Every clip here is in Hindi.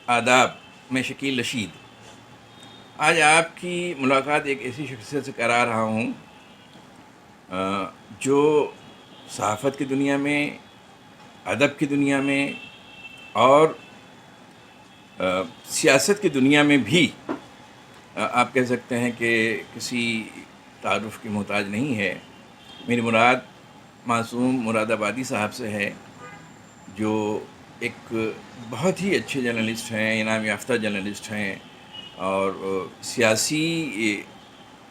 आदाब। मैं शकील रशीद। आज आपकी मुलाकात एक ऐसी शख्सियत से करा रहा हूँ जो सहाफ़त की दुनिया में, अदब की दुनिया में और सियासत की दुनिया में भी आप कह सकते हैं कि किसी तारुफ़ की मोहताज नहीं है। मेरी मुराद मासूम मुरादाबादी साहब से है, जो एक बहुत ही अच्छे जर्नलिस्ट हैं, इनाम याफ़्ता जर्नलिस्ट हैं और सियासी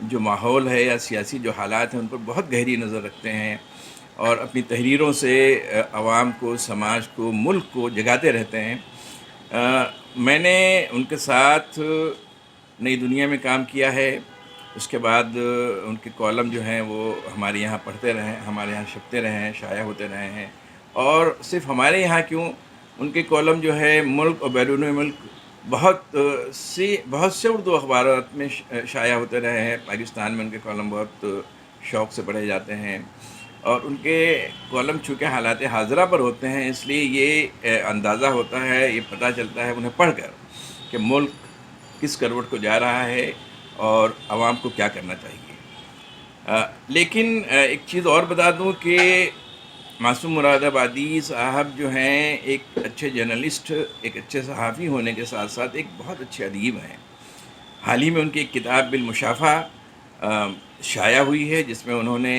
जो माहौल है या सियासी जो हालात हैं उन पर बहुत गहरी नज़र रखते हैं और अपनी तहरीरों से आवाम को, समाज को, मुल्क को जगाते रहते हैं। मैंने उनके साथ नई दुनिया में काम किया है। उसके बाद उनके कॉलम जो हैं वो हमारे यहाँ पढ़ते रहे हैं, हमारे यहाँ छपते रहे हैं, शाया होते रहे हैं। और सिर्फ़ हमारे यहाँ क्यों, उनके कॉलम जो है मुल्क और बैरून मुल्क बहुत से उर्दू अखबारात में शाया होते रहे हैं। पाकिस्तान में उनके कॉलम बहुत शौक़ से पढ़े जाते हैं और उनके कॉलम चूँकि हालात हाज़िरा पर होते हैं, इसलिए ये अंदाज़ा होता है, ये पता चलता है उन्हें पढ़कर कि मुल्क किस करवट को जा रहा है और आवाम को क्या करना चाहिए। लेकिन एक चीज़ और बता दूं कि मासूम मुरादाबादी साहब जो हैं एक अच्छे जर्नलिस्ट, एक अच्छे सहाफ़ी होने के साथ साथ एक बहुत अच्छे अदीब हैं। हाल ही में उनकी एक किताब बिलमुशाफ़ा शाया हुई है, जिसमें उन्होंने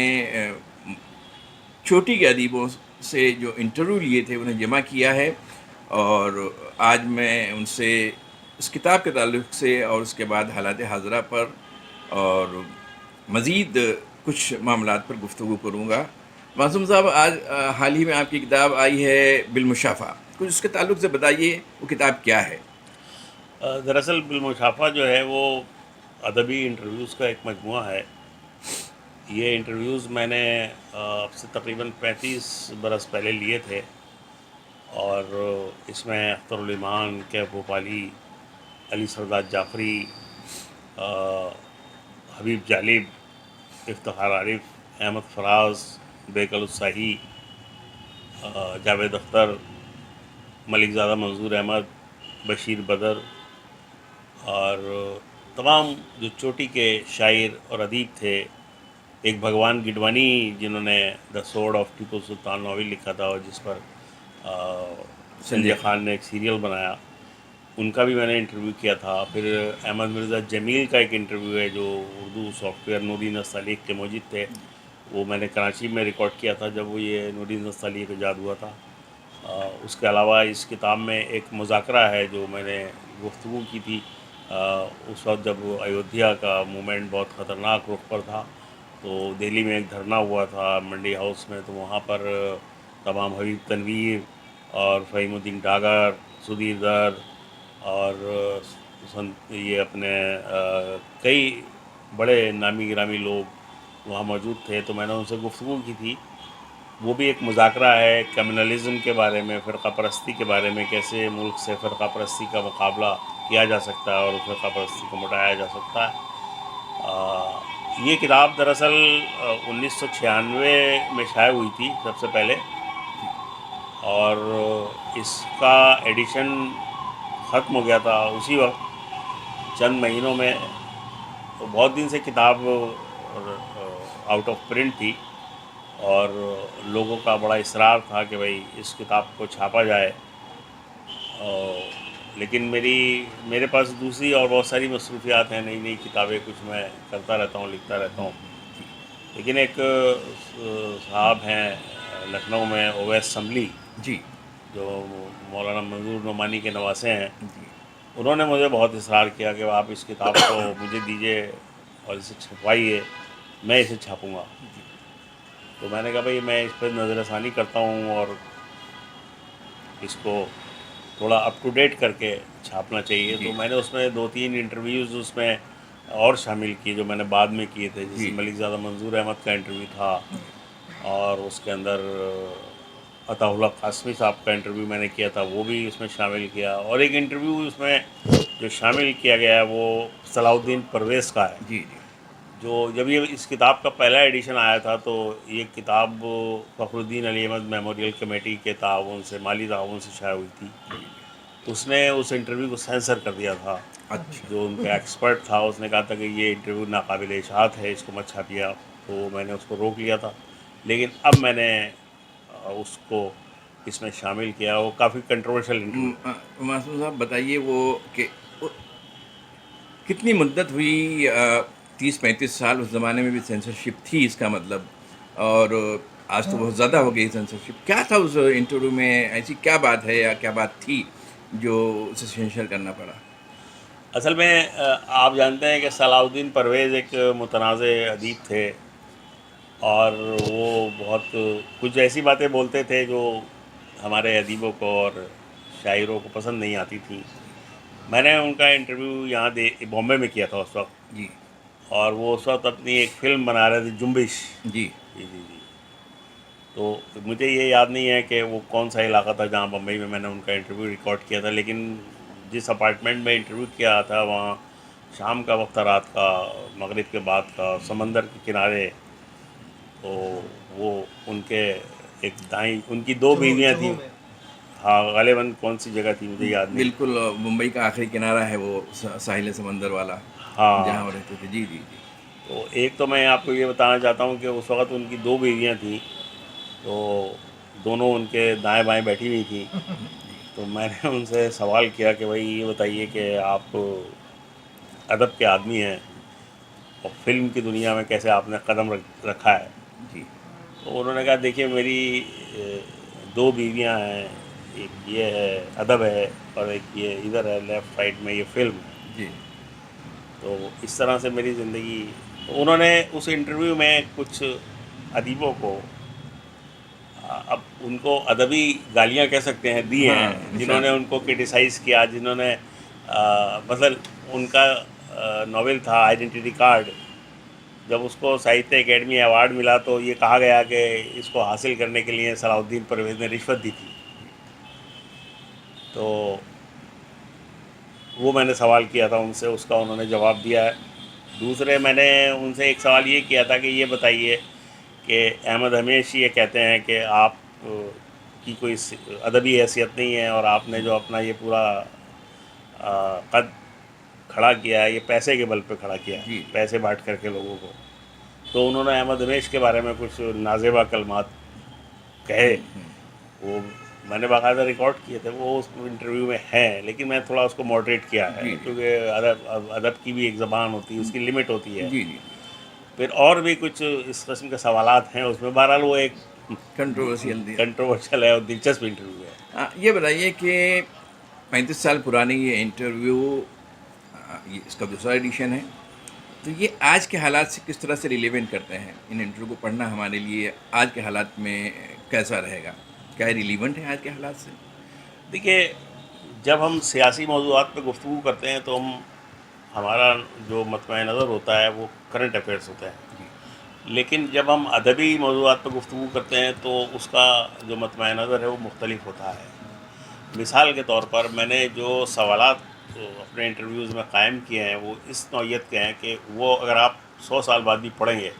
चोटी के अदीबों से जो इंटरव्यू लिए थे उन्हें जमा किया है। और आज मैं उनसे उस किताब के ताल्लुक़ से और उसके बाद हालात हाज़िरा पर और मज़ीद कुछ मामलात पर गुफ्तगू करूँगा। मासूम साहब, आज हाल ही में आपकी किताब आई है बिलमुशाफ़ा, कुछ उसके ताल्लुक़ से बताइए, वो किताब क्या है? दरअसल बिलमुशाफ़ा जो है वो अदबी इंटरव्यूज़ का एक मजमुआ है। ये इंटरव्यूज़ मैंने अब से तकरीबन 35 बरस पहले लिए थे और इसमें अख्तर उल ईमान, कैफ भोपाली, अली सरदार जाफ़री, हबीब जालिब, इफ्तिखार आरिफ, अहमद फराज, बेकल उत्साही, जावेद अख्तर, मलिकज़ादा मंजूर अहमद, बशीर बदर और तमाम जो चोटी के शायर और अदीब थे। एक भगवान गिडवानी जिन्होंने the sword of Tipu Sultan novel लिखा था और जिस पर संजय खान ने एक सीरियल बनाया, उनका भी मैंने इंटरव्यू किया था। फिर अहमद मिर्ज़ा जमील का एक इंटरव्यू है जो उर्दू सॉफ्टवेयर नूरीन नस्तालीक के मौजूद थे, वो मैंने कराची में रिकॉर्ड किया था जब वो ये नूरीन नस्तालीक ईजाद हुआ था। उसके अलावा इस किताब में एक मुज़ाकरा है जो मैंने गुफ्तगू की थी उस वक्त जब अयोध्या का मूवमेंट बहुत ख़तरनाक रुख पर था। तो दिल्ली में एक धरना हुआ था मंडी हाउस में, तो वहाँ पर तमाम हबीब तनवीर और फ़हीमुद्दीन डागर, सुधीर दर और ये अपने कई बड़े नामी गिरामी लोग वहाँ मौजूद थे। तो मैंने उनसे गुफ्तगू की थी। वो भी एक मुज़ाकरा है कम्युनलिज़म के बारे में, फ़िरक़ा परस्ती के बारे में, कैसे मुल्क से फ़िरक़ा परस्ती का मुकाबला किया जा सकता है और फ़िरक़ा परस्ती को मिटाया जा सकता है। ये किताब दरअसल 1996 में शाया हुई थी सबसे पहले और इसका एडिशन ख़त्म हो गया था उसी वक्त चंद महीनों में। तो बहुत दिन से किताब आउट ऑफ प्रिंट थी और लोगों का बड़ा इसरार था कि भाई इस किताब को छापा जाए। लेकिन मेरे पास दूसरी और बहुत सारी मसरूफियात हैं, नई नई किताबें कुछ मैं करता रहता हूँ, लिखता रहता हूँ। लेकिन एक साहब हैं लखनऊ में, ओवैस सम्ली जी। जो मौलाना मंजूर नोमानी के नवासे हैं, जी। उन्होंने मुझे बहुत इसरार किया कि आप इस किताब को मुझे दीजिए और इसे छपवाइए, मैं इसे छापूँगा। तो मैंने कहा भाई मैं इस पर नज़रसानी करता हूँ और इसको थोड़ा अप टू डेट करके छापना चाहिए। तो मैंने उसमें 2-3 इंटरव्यूज़ उसमें और शामिल किए जो मैंने बाद में किए थे। जैसे मलिकज़ादा मंजूर अहमद का इंटरव्यू था और उसके अंदर अताउल्लाह कासमी साहब का इंटरव्यू मैंने किया था, वो भी उसमें शामिल किया। और एक इंटरव्यू उसमें जो शामिल किया गया है वो सलाहुद्दीन परवेज़ का है। जी। जी। जो जब ये इस किताब का पहला एडिशन आया था तो ये किताब फ़खरुद्दीन अली अहमद मेमोरियल कमेटी के ताउन से, माली ताउन से शाया हुई थी। उसने उस इंटरव्यू को सेंसर कर दिया था। अच्छा। जो उनका एक्सपर्ट था उसने कहा था कि ये इंटरव्यू नाकाबिल इशाअत है, इसको मत छापिए आप, तो मैंने उसको रोक लिया था। लेकिन अब मैंने उसको इसमें शामिल किया। वो काफ़ी कंट्रोवर्शियल इंटरव्यू है। मासूम साहब बताइए वो कि वो कितनी मुद्दत हुई, 30-35 साल उस ज़माने में भी सेंसरशिप थी इसका मतलब, और आज तो बहुत ज़्यादा हो गई सेंसरशिप। क्या था उस इंटरव्यू में, ऐसी क्या बात है या क्या बात थी जो उसे सेंसर करना पड़ा? असल में आप जानते हैं कि सलाउद्दीन परवेज़ एक मुतनाज़ अदीब थे, और वो बहुत कुछ ऐसी बातें बोलते थे जो हमारे अदीबों को और शायरों को पसंद नहीं आती थी। मैंने उनका इंटरव्यू यहाँ दे बॉम्बे में किया था उस वक्त, जी। और वो उस वक्त अपनी एक फ़िल्म बना रहे थे, जुम्बिश। जी। जी जी जी। तो मुझे ये याद नहीं है कि वो कौन सा इलाका था जहाँ बम्बई में मैंने उनका इंटरव्यू रिकॉर्ड किया था, लेकिन जिस अपार्टमेंट में इंटरव्यू किया था वहाँ शाम का वक्त था, रात का, मगरिब के बाद का, समंदर के किनारे। तो वो उनके एक दाई, उनकी दो बीवियाँ थीं। हाँ, गालिबन कौन सी जगह थी मुझे याद नहीं। बिल्कुल, मुंबई का आखिरी किनारा है वो, साहिल समंदर वाला, जहाँ हाँ, वो रहते थे। जी, जी, जी। तो एक तो मैं आपको ये बताना चाहता हूँ कि उस वक्त उनकी दो बीवियाँ थीं, तो दोनों उनके दाएं बाएं बैठी हुई थी। जी। तो मैंने उनसे सवाल किया कि भाई ये बताइए कि आप अदब के आदमी हैं और फिल्म की दुनिया में कैसे आपने कदम रखा है। जी। तो उन्होंने कहा देखिए मेरी दो बीवियां हैं, एक ये है अदब है, और एक ये इधर है लेफ़्ट साइड में ये फिल्म है। जी। तो इस तरह से मेरी ज़िंदगी। तो उन्होंने उस इंटरव्यू में कुछ अदीबों को, अब उनको अदबी गालियाँ कह सकते हैं, दी हाँ, हैं, जिन्होंने निशान। उनको क्रिटिसाइज़ किया, जिन्होंने मतलब उनका नॉवेल था आइडेंटिटी कार्ड, जब उसको साहित्य अकेडमी अवार्ड मिला तो ये कहा गया कि इसको हासिल करने के लिए सलाउद्दीन परवेज़ ने रिश्वत दी थी। तो वो मैंने सवाल किया था उनसे, उसका उन्होंने जवाब दिया है। दूसरे मैंने उनसे एक सवाल ये किया था कि ये बताइए कि अहमद हमेश ये कहते हैं कि आप की कोई अदबी हैसियत नहीं है, और आपने जो अपना ये पूरा कद खड़ा किया है ये पैसे के बल पे खड़ा किया है, जी। पैसे बांट करके लोगों को। तो उन्होंने अहमद हमेश के बारे में कुछ नाजेबा कलमात कहे। वो मैंने बाकायदा रिकॉर्ड किए थे, वो उस इंटरव्यू में हैं, लेकिन मैं थोड़ा उसको मॉडरेट किया है, जी, जी। क्योंकि अदब अदब की भी एक ज़बान होती है, उसकी लिमिट होती है। जी, जी, जी। फिर और भी कुछ इस किस्म के सवालात हैं उसमें। बहरहाल वो एक कंट्रोवर्शियल दिया। कंट्रोवर्शियल है और दिलचस्प इंटरव्यू है। ये बताइए कि 35 साल पुरानी ये इंटरव्यू, ये इसका दूसरा एडिशन है, तो ये आज के हालात से किस तरह से रिलेवेंट करते हैं? इन इंटरव्यू को पढ़ना हमारे लिए आज के हालात में कैसा रहेगा? क्या रिलीवेंट है आज के हालात से? देखिए, जब हम सियासी मौज़ूआत पे गुफ्तगू करते हैं तो हमारा जो मतवाक़ नज़र होता है वो करंट अफेयर्स होता है। जी। लेकिन जब हम अदबी मौज़ूआत पे गुफ्तगू करते हैं तो उसका जो मतवाक़ नज़र है वो मुख्तलिफ होता है। मिसाल के तौर पर मैंने जो सवालात अपने इंटरव्यूज़ में क़ायम किए हैं वो इस नौइयत के हैं कि वो अगर आप 100 साल बाद भी पढ़ेंगे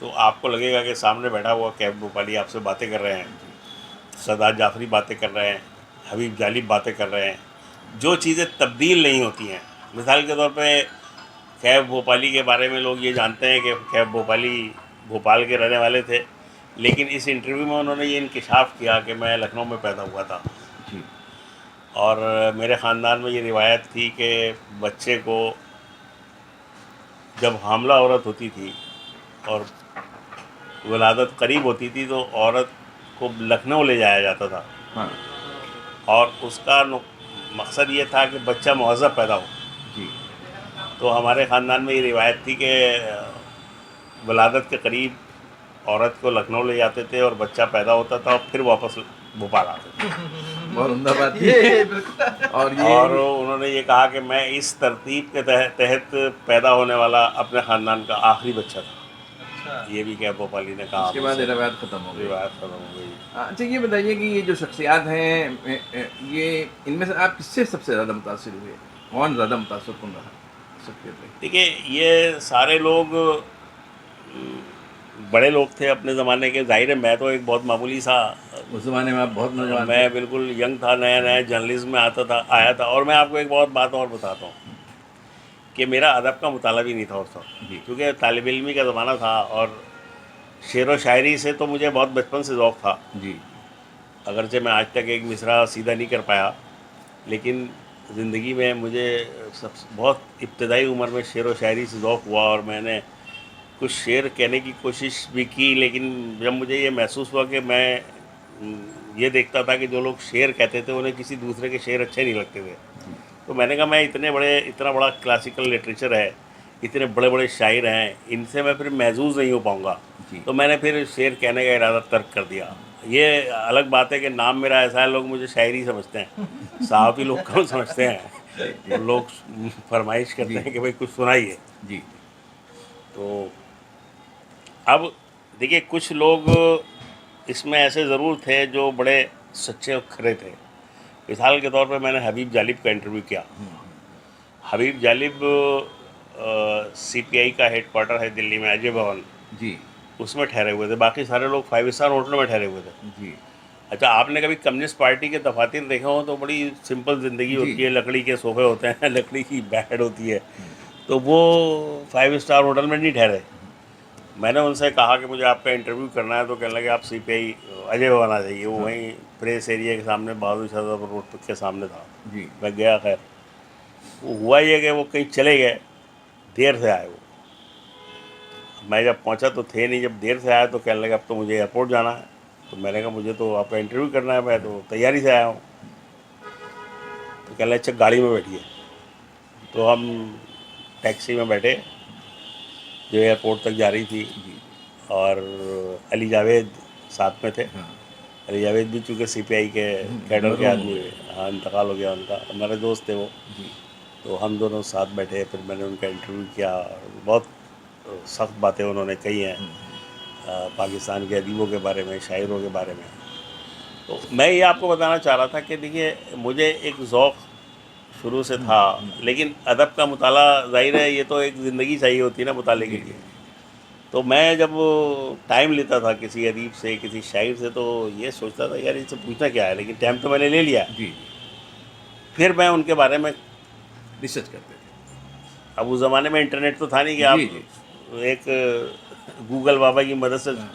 तो आपको लगेगा कि सामने बैठा हुआ कैफ भोपाली आपसे बातें कर रहे हैं, जी। सरदार जाफ़री बातें कर रहे हैं, हबीब जालिब बातें कर रहे हैं। जो चीज़ें तब्दील नहीं होती हैं, मिसाल के तौर पे कैफ भोपाली के बारे में लोग ये जानते हैं कि कैफ भोपाली भोपाल के रहने वाले थे, लेकिन इस इंटरव्यू में उन्होंने ये इंकिशाफ किया कि मैं लखनऊ में पैदा हुआ था, जी। और मेरे ख़ानदान में ये रिवायत थी कि बच्चे को जब हामला औरत होती थी और वलादत करीब होती थी तो औरत को लखनऊ ले जाया जाता था, हाँ। और उसका मकसद ये था कि बच्चा मुहज़्ज़ब पैदा हो। जी। तो हमारे ख़ानदान में ये रिवायत थी कि वलादत के करीब औरत को लखनऊ ले जाते थे और बच्चा पैदा होता था और फिर वापस भोपाल आते थे। बहुत उम्दा बात ये बिल्कुल। और और ये उन्होंने ये कहा कि मैं इस तरतीब के तहत पैदा होने वाला अपने ख़ानदान का आखिरी बच्चा था। ये भी कैफ भोपाली ने कहा उसके बाद मुझसे। रिवायत ख़त्म हो गई। रिवायत ख़त्म हो गई। अच्छा, ये बताइए कि ये जो शख्सियात हैं, ये इनमें से आप किससे सबसे ज़्यादा मुतासिर हुए? कौन ज़्यादा मुतासिर रहा शख्सियत में? देखिए, ये सारे लोग बड़े लोग थे अपने ज़माने के, जाहिर है मैं तो एक बहुत मामूली सा, उस ज़माने में आप बहुत नौजवान थे। मैं बिल्कुल यंग था, नया नया जर्नलिज्म में आया था। और मैं आपको एक बहुत बात और बताता हूँ कि मेरा अदब का मुताला भी नहीं था उस वक्त, जी क्योंकि तालिब इल्मी का ज़माना था। और शेर व शायरी से तो मुझे बहुत बचपन से ज़ौक़ था, जी अगरचे मैं आज तक एक मिसरा सीधा नहीं कर पाया, लेकिन ज़िंदगी में मुझे सब बहुत इब्तदाई उम्र में शेर व शायरी से ज़ौक़ हुआ और मैंने कुछ शेर कहने की कोशिश भी की। लेकिन जब मुझे ये महसूस हुआ कि मैं ये देखता था कि जो लोग शेर कहते थे उन्हें किसी दूसरे के शेर अच्छे नहीं लगते थे, तो मैंने कहा मैं इतना बड़ा क्लासिकल लिटरेचर है, इतने बड़े बड़े शायर हैं, इनसे मैं फिर महजूज नहीं हो पाऊँगा। जी तो मैंने फिर शेर कहने का इरादा तर्क कर दिया। ये अलग बात है कि नाम मेरा ऐसा है, लोग मुझे शायरी समझते हैं, सहाफ़ी लोग कम समझते हैं। तो लोग फरमाइश करते जी हैं कि भाई कुछ सुनाइए। जी तो अब देखिए, कुछ लोग इसमें ऐसे ज़रूर थे जो बड़े सच्चे और खरे थे। मिसाल के तौर पे मैंने हबीब जालिब का इंटरव्यू किया। हबीब जालिब सीपीआई का हेडक्वार्टर है दिल्ली में, अजय भवन, जी उसमें ठहरे हुए थे। बाकी सारे लोग 5 स्टार होटलों में ठहरे हुए थे। जी अच्छा, आपने कभी कम्युनिस्ट पार्टी के दफातर देखे हो तो बड़ी सिंपल ज़िंदगी जी होती है, लकड़ी के सोफे होते हैं, लकड़ी की बेड होती है। तो वो 5 स्टार होटल में नहीं ठहरे। मैंने उनसे कहा कि मुझे आपका इंटरव्यू करना है, तो कहने लगे आप सीपीआई अजय भवन आ जाइए। वो हाँ वहीं प्रेस एरिया के सामने बहादुर शाह रोड के सामने था। जी मैं गया, खैर वो हुआ ये कि वो कहीं चले गए, देर से आए वो। मैं जब पहुंचा तो थे नहीं, जब देर से आया तो कहने लगे अब तो मुझे एयरपोर्ट जाना है। तो मैंने कहा मुझे तो आपका इंटरव्यू करना है, मैं तो तैयारी से आया हूँ। तो कहने लगे अच्छा गाड़ी में बैठिए। तो हम टैक्सी में बैठे जो एयरपोर्ट तक जा रही थी, जी और अली जावेद साथ में थे। हाँ अली जावेद भी चूँकि सीपीआई के कैडर के मरहूम हो आदमी गए। थे, हाँ इंतकाल हो गया उनका, हमारे दोस्त थे वो। जी तो हम दोनों साथ बैठे, फिर मैंने उनका इंटरव्यू किया। बहुत सख्त बातें उन्होंने कही हैं पाकिस्तान के अदीबों के बारे में, शायरों के बारे में। तो मैं ये आपको बताना चाह रहा था कि देखिए, मुझे एक ज़ौक़ शुरू से था, लेकिन अदब का मुताला, ज़ाहिर है ये तो एक ज़िंदगी चाहिए होती है ना मुताले के जी लिए। तो मैं जब टाइम लेता था किसी अदीब से, किसी शायर से, तो ये सोचता था यार इनसे पूछना क्या है, लेकिन टाइम तो मैंने ले लिया। जी जी फिर मैं उनके बारे में, रिसर्च करते थे। अब उस ज़माने में इंटरनेट तो था नहीं कि जी आप जी एक गूगल बाबा की मदद से हाँ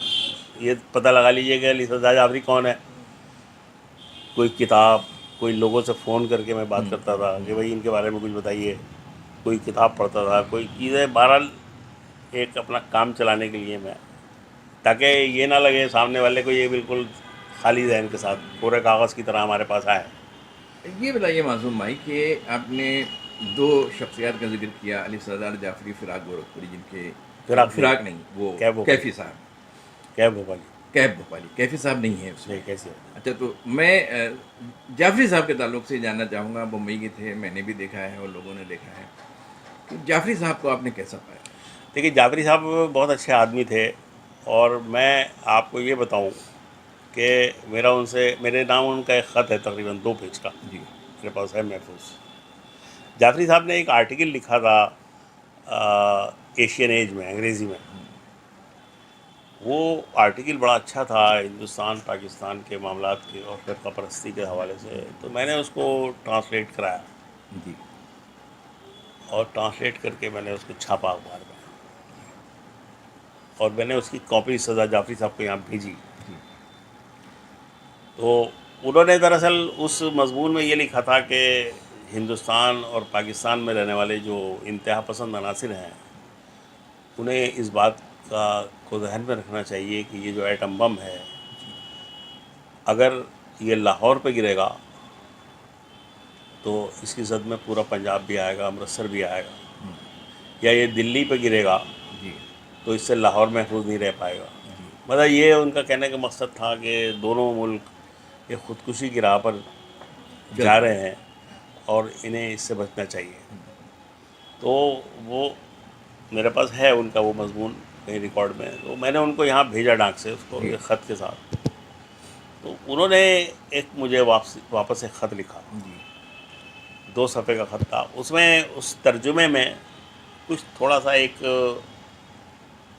ये पता लगा लीजिए कि अली सज्जाद जाफरी कौन है। कोई किताब, कोई लोगों से फ़ोन करके मैं बात करता था कि भाई इनके बारे में कुछ बताइए। कोई किताब पढ़ता था, कोई चीज़ें, बहरहाल एक अपना काम चलाने के लिए मैं, ताकि ये ना लगे सामने वाले को ये बिल्कुल खाली जहन के साथ कोरे कागज़ की तरह हमारे पास आए। ये बताइए मासूम भाई कि आपने दो शख्सियत का जिक्र किया, अली सरदार जाफरी, फिराक गोरखपुरी, जिनके फिराक नहीं, वो कैब भोपाली, कैफ़ी साहब, कैब भोपाली। कैफ भोपाली, कैफ़ी साहब नहीं है नहीं, उसमें। कैसे? अच्छा, तो मैं जाफरी साहब के ताल्लुक से जानना चाहूँगा। बम्बई के थे, मैंने भी देखा है और लोगों ने देखा है कि जाफरी साहब को आपने कैसा पाया? देखिए, जाफरी साहब बहुत अच्छे आदमी थे, और मैं आपको ये बताऊं कि मेरे नाम उनका एक ख़त है तकरीबन 2 पेज का, जी मेरे पास है महफूज। जाफरी साहब ने एक आर्टिकल लिखा था एशियन एज में, अंग्रेज़ी में। वो आर्टिकल बड़ा अच्छा था हिंदुस्तान पाकिस्तान के मामलात के और फ़िरक़ा परस्ती के हवाले से। तो मैंने उसको ट्रांसलेट कराया, जी और ट्रांसलेट करके मैंने उसको छापा अखबार में, और मैंने उसकी कॉपी सज़ा जाफरी साहब को यहाँ भेजी। जी तो उन्होंने दरअसल उस मज़मून में ये लिखा था कि हिंदुस्तान और पाकिस्तान में रहने वाले जो इंतहा पसंद अनासिर हैं, उन्हें इस बात को ज़हन में रखना चाहिए कि ये जो एटम बम है, अगर ये लाहौर पे गिरेगा तो इसकी जद में पूरा पंजाब भी आएगा, अमृतसर भी आएगा, या ये दिल्ली पे गिरेगा जी तो इससे लाहौर महफूज नहीं रह पाएगा। जी मतलब ये उनका कहने का मकसद था कि दोनों मुल्क ये ख़ुदकुशी की राह पर जा रहे हैं और इन्हें इससे बचना चाहिए। तो वो मेरे पास है उनका वो मज़मून कहीं रिकॉर्ड में, तो मैंने उनको यहाँ भेजा डाक से उसको जी एक ख़त के साथ। तो उन्होंने एक मुझे वापस एक ख़त लिखा, जी 2 सफ़े का ख़त था। उसमें उस तर्जुमे में कुछ थोड़ा सा एक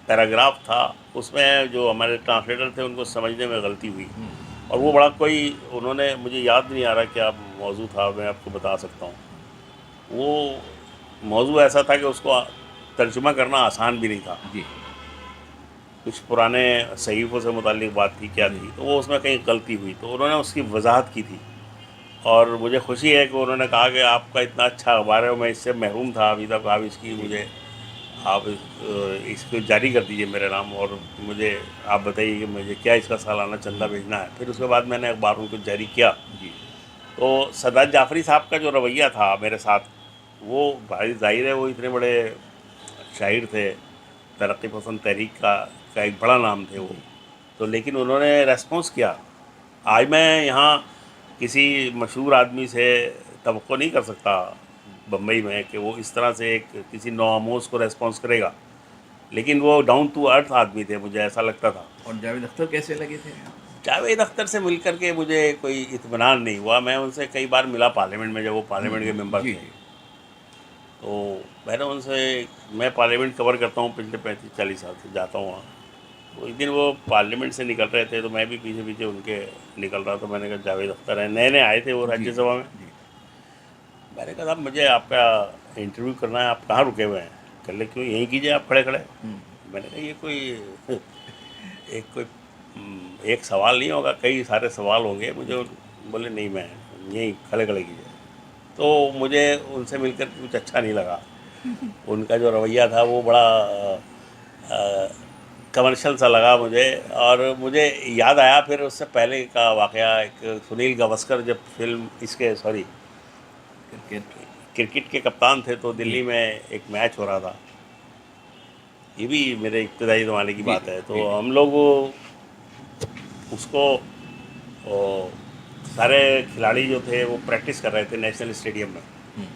पैराग्राफ था, उसमें जो हमारे ट्रांसलेटर थे उनको समझने में गलती हुई, और वो बड़ा कोई उन्होंने, मुझे याद नहीं आ रहा क्या मौजू था, मैं आपको बता सकता हूँ। वो मौजू ऐसा था कि उसको तर्जुमा करना आसान भी नहीं था। जी कुछ पुराने सहीफ़ों से मुताल्लिक़ बात थी, क्या जी थी, तो वो उसमें कहीं गलती हुई, तो उन्होंने उसकी वजाहत की थी। और मुझे खुशी है कि उन्होंने कहा कि आपका इतना अच्छा अखबार है, मैं इससे महरूम था अभी तक, आप इसकी जी मुझे आप इसको जारी कर दीजिए मेरे नाम, और मुझे आप बताइए कि मुझे क्या इसका सालाना चंदा भेजना है। फिर उसके बाद मैंने अखबार उनको जारी किया। जी तो सरदार जाफ़री साहब का जो रवैया था मेरे साथ, वो भाई ज़ाहिर है वो इतने बड़े शायर थे, तरक्की पसंद तहरीक का एक बड़ा नाम थे वो। जी तो लेकिन उन्होंने रेस्पॉन्स किया। आज मैं यहाँ किसी मशहूर आदमी से तवक्को नहीं कर सकता बम्बई में कि वो इस तरह से एक किसी नौआमोज़ को रेस्पॉन्स करेगा, लेकिन वो डाउन टू अर्थ आदमी थे, मुझे ऐसा लगता था। और जावेद अख्तर कैसे लगे थे आपको? जावेद अख्तर से मिल कर के मुझे कोई इत्मीनान नहीं हुआ। मैं उनसे कई बार मिला पार्लियामेंट में, जब वो पार्लियामेंट के मेंबर जी थे। जी तो मैंने उनसे, मैं पार्लियामेंट कवर करता हूँ पिछले 35-40 साल से, जाता हूँ वहाँ। तो एक दिन वो पार्लियामेंट से निकल रहे थे, तो मैं भी पीछे पीछे उनके निकल रहा, तो मैंने कहा जावेद अख्तर हैं, नए नए आए थे वो जी राज्यसभा में। जी मैंने कहा साहब मुझे आपका इंटरव्यू करना है, आप कहाँ रुके हुए हैं? कह ले क्यों, यहीं कीजिए आप खड़े खड़े। मैंने कहा ये कोई एक सवाल नहीं होगा, कई सारे सवाल होंगे मुझे। बोले नहीं, मैं यहीं खड़े खड़े कीजिए। तो मुझे उनसे मिलकर कुछ अच्छा नहीं लगा। उनका जो रवैया था वो बड़ा कमर्शियल सा लगा मुझे। और मुझे याद आया फिर उससे पहले का वाक़या, एक सुनील गावस्कर जब फिल्म इसके सॉरी क्रिकेट क्रिकेट के कप्तान थे, तो जी दिल्ली में एक मैच हो रहा था। ये भी मेरे इब्तदाई ज़माने की जी बात जी है। जी तो जी हम लोग उसको ओ, सारे खिलाड़ी जो थे वो प्रैक्टिस कर रहे थे नेशनल स्टेडियम में। हम्म,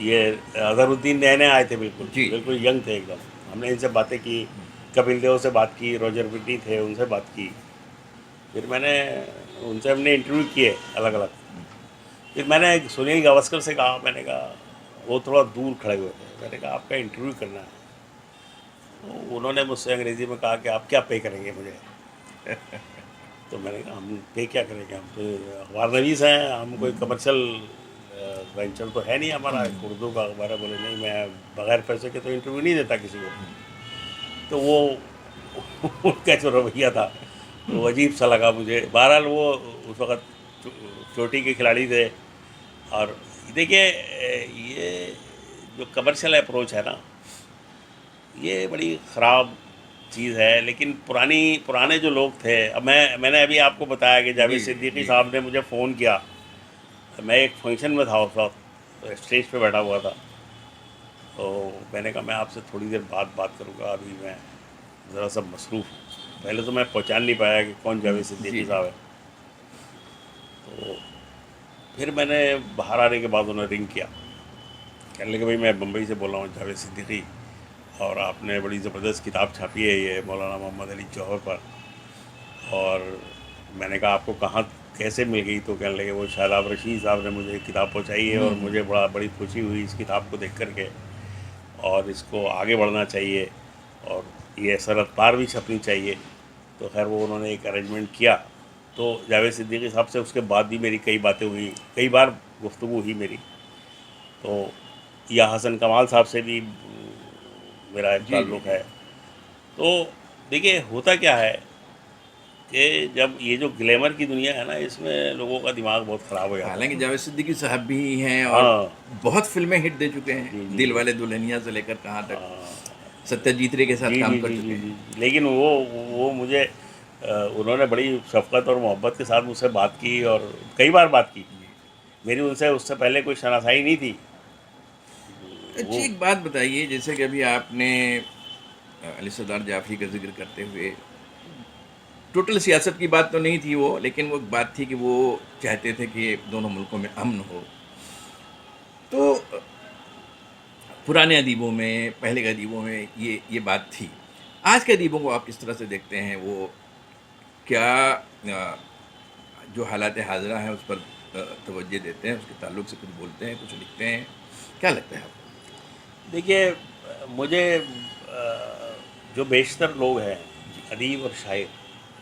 ये अज़हरुद्दीन नए नए आए थे, बिल्कुल जी जी बिल्कुल यंग थे एकदम। हमने इनसे बातें की, कपिल देव से बात की, रॉजर बिट्टी थे उनसे बात की। फिर मैंने उनसे हमने इंटरव्यू किए अलग अलग। फिर मैंने सुनील गावस्कर से कहा, मैंने कहा, वो थोड़ा दूर खड़े हुए थे, मैंने कहा आपका इंटरव्यू करना है। तो उन्होंने मुझसे अंग्रेज़ी में कहा कि आप क्या पे करेंगे मुझे? तो मैंने कहा हम पे क्या करेंगे, हम तो अखबार नवीस हैं, हम कोई कमर्शियल वेंचर तो है नहीं हमारा, एक उर्दू का अखबार है। बोले नहीं, मैं बगैर पैसे के तो इंटरव्यू नहीं देता किसी को। तो वो उनका जो रवैया था वो अजीब सा लगा मुझे। बहरहाल वो उस वक़्त चोटी के खिलाड़ी थे। और देखिए ये जो कमर्शियल अप्रोच है ना, ये बड़ी ख़राब चीज़ है। लेकिन पुराने जो लोग थे, अब मैंने अभी आपको बताया कि जी जावेद जी सिद्दीकी जी साहब ने मुझे फ़ोन किया। मैं एक फंक्शन में था उस वक्त, तो स्टेज पे बैठा हुआ था। तो मैंने कहा मैं आपसे थोड़ी देर बाद बात करूँगा, अभी मैं ज़रा सा मसरूफ़ हूँ। पहले तो मैं पहचान नहीं पाया कि कौन जावेद जी सिद्दीकी जी साहब है। तो फिर मैंने बाहर आने के बाद उन्हें रिंग किया, कहने लगे भाई मैं बम्बई से बोल रहा हूँ, जावेद सिद्दीकी, और आपने बड़ी ज़बरदस्त किताब छापी है ये मौलाना मोहम्मद अली जौहर पर। और मैंने कहा आपको कहाँ कैसे मिल गई? तो कहने लगे वो शादाब रशीद साहब ने मुझे किताब पहुँचाई है, और मुझे बड़ी खुशी हुई इस किताब को देख कर के, और इसको आगे बढ़ना चाहिए, और ये सरहद पार भी छपनी चाहिए। तो खैर वो उन्होंने एक अरेंजमेंट किया। तो जावेद सिद्दीकी साहब से उसके बाद भी मेरी कई बातें हुई, कई बार गुफ्तगू हुई मेरी। तो या हसन कमाल साहब से भी मेरा एक जी जी ताल्लुक़ जी है। तो देखिए होता क्या है कि जब ये जो ग्लैमर की दुनिया है ना, इसमें लोगों का दिमाग बहुत ख़राब हो जाता हालांकि है। जावेद सिद्दीकी साहब भी हैं और हाँ, बहुत फिल्में हिट दे चुके हैं, जी जी दिल जी, वाले दुल्हनिया से लेकर कहाँ तक हाँ, सत्यजीत रे के साथ जी काम जी कर जी चुके जी हैं। जी। लेकिन वो मुझे उन्होंने बड़ी शफ़क़त और मोहब्बत के साथ मुझसे बात की, और कई बार बात की। जी मेरी उनसे उससे पहले कोई शनासाई नहीं थी। अच्छी वो एक बात बताइए, जैसे कि अभी आपने अली सरदार जाफरी का जिक्र करते हुए, टोटल सियासत की बात तो नहीं थी वो, लेकिन वो एक बात थी कि वो चाहते थे कि दोनों मुल्कों में अमन हो। तो पुराने अदीबों में, पहले के अदीबों में ये बात थी। आज के अदीबों को आप किस तरह से देखते हैं? वो क्या जो हालात हाज़िरा हैं उस पर तवज्जो देते हैं, उसके ताल्लुक से कुछ बोलते हैं, कुछ लिखते हैं? क्या लगता है आपको? देखिए मुझे जो बेशतर लोग हैं अदीब और शायर,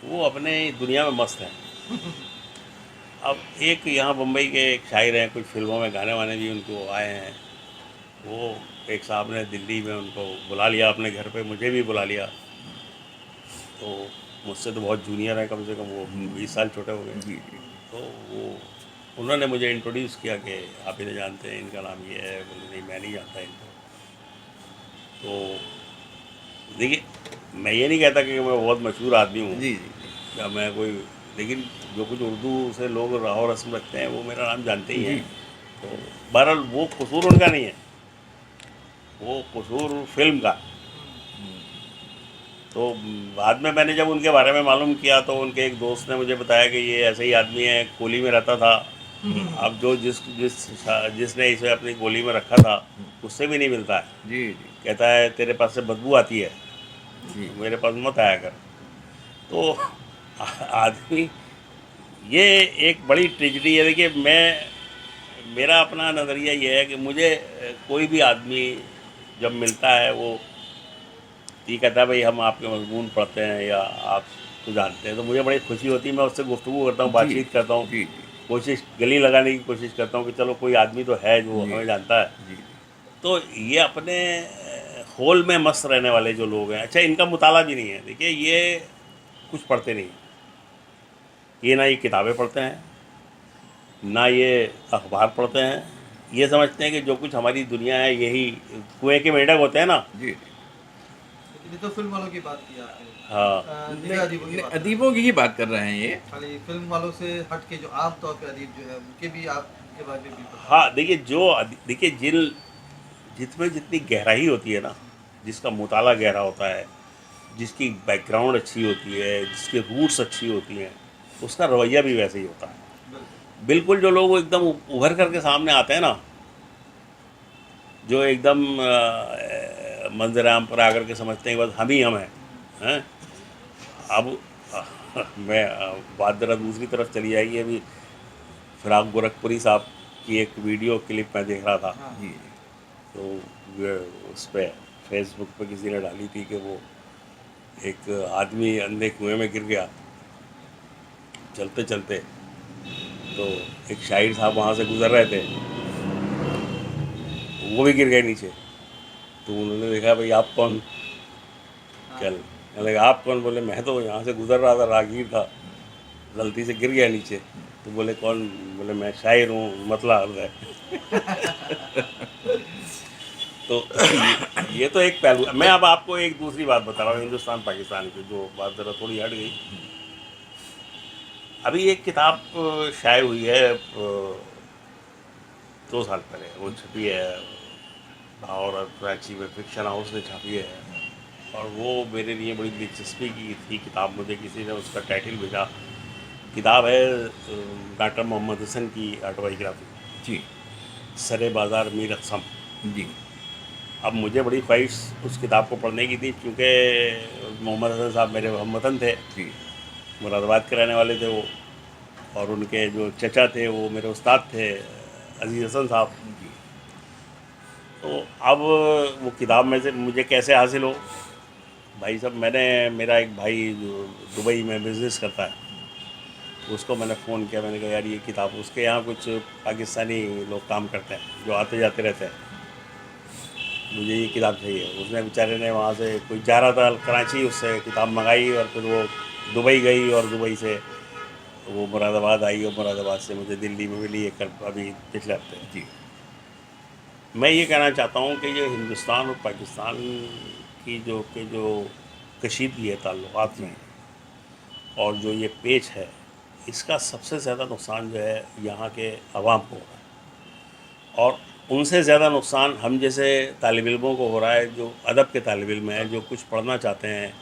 वो अपने दुनिया में मस्त हैं। अब एक यहाँ बम्बई के एक शायर हैं, कुछ फिल्मों में गाने वाने भी उनको आए हैं। वो एक साहब ने दिल्ली में उनको बुला लिया अपने घर पे, मुझे भी बुला लिया। तो मुझसे तो बहुत जूनियर है, कम से कम वो 20 साल छोटे हो गए। जी जी तो वो उन्होंने मुझे इंट्रोड्यूस किया कि आप इन्हें जानते हैं, इनका नाम ये है। बोले नहीं, मैं नहीं जानता इनको। तो देखिए, मैं ये नहीं कहता कि मैं बहुत मशहूर आदमी हूँ जी जी या मैं कोई, लेकिन जो कुछ उर्दू से लोग राह रस्म रखते हैं वो मेरा नाम जानते ही जी हैं। तो बहरहाल वो कसूर उनका नहीं है, वो कसूर फिल्म का। तो बाद में मैंने जब उनके बारे में मालूम किया तो उनके एक दोस्त ने मुझे बताया कि ये ऐसे ही आदमी है, कोली में रहता था। अब जो जिसने इसे अपनी गोली में रखा था उससे भी नहीं मिलता है। जी जी कहता है तेरे पास से बदबू आती है, जी मेरे पास मत आया कर। तो आदमी, ये एक बड़ी ट्रेजिडी है। देखिए, मेरा अपना नज़रिया ये है कि मुझे कोई भी आदमी जब मिलता है वो ये कहता है भाई हम आपके मज़मून पढ़ते हैं या आपको जानते हैं, तो मुझे बड़ी खुशी होती है। मैं उससे गुफ्तगू करता हूँ, जी बातचीत करता हूँ, जी कोशिश गली लगाने की कोशिश करता हूँ कि चलो कोई आदमी तो है जो जी हमें जानता है। जी तो ये अपने होल में मस्त रहने वाले जो लोग हैं, अच्छा इनका मुताला भी नहीं है। देखिए, ये कुछ पढ़ते नहीं, ये ना ये किताबें पढ़ते हैं, ना ये अखबार पढ़ते हैं। ये समझते हैं कि जो कुछ हमारी दुनिया है यही कुएं के मेंढक होते हैं ना। जी ये तो फिल्म वालों की बात की आपने। हाँ, दिव्या अदीबों की बात कर रहे अदीबों की ही बात कर रहे हैं ये। हैं। खाली फिल्म वालों से हट के जो आम तौर पे अदीब जो है उनके भी आपके बारे में भी पता हाँ, देखिए जिसमें जितनी गहराई होती है ना, जिसका मुताला गहरा होता है, जिसकी बैकग्राउंड अच्छी होती है, जिसके रूट्स अच्छी होती हैं, उसका रवैया भी वैसे ही होता है। बिल्कुल। बिल्कुल जो लोग एकदम उभर करके सामने आते हैं ना, जो एकदम मंजर आम पर आकर के समझते हैं बस हम ही हम हैं। अब मैं बात जरा दूसरी तरफ चली जाएगी। अभी फिराक गोरखपुरी साहब की एक वीडियो क्लिप मैं देख रहा था। हाँ। जी तो उस पर फेसबुक पे किसी ने डाली थी कि वो एक आदमी अंधे कुएं में गिर गया चलते चलते। तो एक शायर साहब वहाँ से गुजर रहे थे, वो भी गिर गए नीचे। तो उन्होंने देखा भाई आप कौन, चल मैंने कहा आप कौन? बोले मैं तो यहाँ से गुजर रहा था, राहगीर था, गलती से गिर गया नीचे। तो बोले कौन? बोले मैं शायर हूँ, मतला अर्ज है। तो ये तो एक पहलू। मैं अब आपको एक दूसरी बात बता रहा हूँ हिंदुस्तान पाकिस्तान की, जो बात ज़रा थोड़ी हट गई। अभी एक किताब शाये हुई है 2 साल पहले, वो छपी है और कराची में फिक्शन हाउस ने छापी है। और वो मेरे लिए बड़ी दिलचस्पी की थी किताब। मुझे किसी ने उसका टाइटल भेजा। किताब है डॉक्टर मोहम्मद हसन की ऑटोबायोग्राफी, जी सरे बाज़ार मीर अक़सम। जी अब मुझे बड़ी ख्वाहिश उस किताब को पढ़ने की थी, क्योंकि मोहम्मद हसन साहब मेरे हमवतन थे, जी मुरादाबाद के रहने वाले थे वो। और उनके जो चचा थे वो मेरे उस्ताद थे, अजीज़ हसन साहब। जी तो अब वो किताब में से मुझे कैसे हासिल हो? भाई साहब, मेरा एक भाई जो दुबई में बिज़नेस करता है, उसको मैंने फ़ोन किया। मैंने कहा यार ये किताब, उसके यहाँ कुछ पाकिस्तानी लोग काम करते हैं जो आते जाते रहते हैं, मुझे ये किताब चाहिए। उसने बेचारे ने वहाँ से कोई जा रहा था कराची, उससे किताब मंगाई और फिर वो दुबई गई और दुबई से वो मुरादाबाद आई और मुरादाबाद से मुझे दिल्ली में मिली है कल, अभी पिछले हफ्ते। जी मैं ये कहना चाहता हूँ कि ये हिंदुस्तान और पाकिस्तान की जो कशीदगी है ताल्लुकात में, और जो ये पेच है, इसका सबसे ज़्यादा नुकसान जो है यहाँ के अवाम को हो रहा है। और उनसे ज़्यादा नुकसान हम जैसे तालिब इल्मों को हो रहा है, जो अदब के तालिब इल्म हैं, जो कुछ पढ़ना चाहते हैं।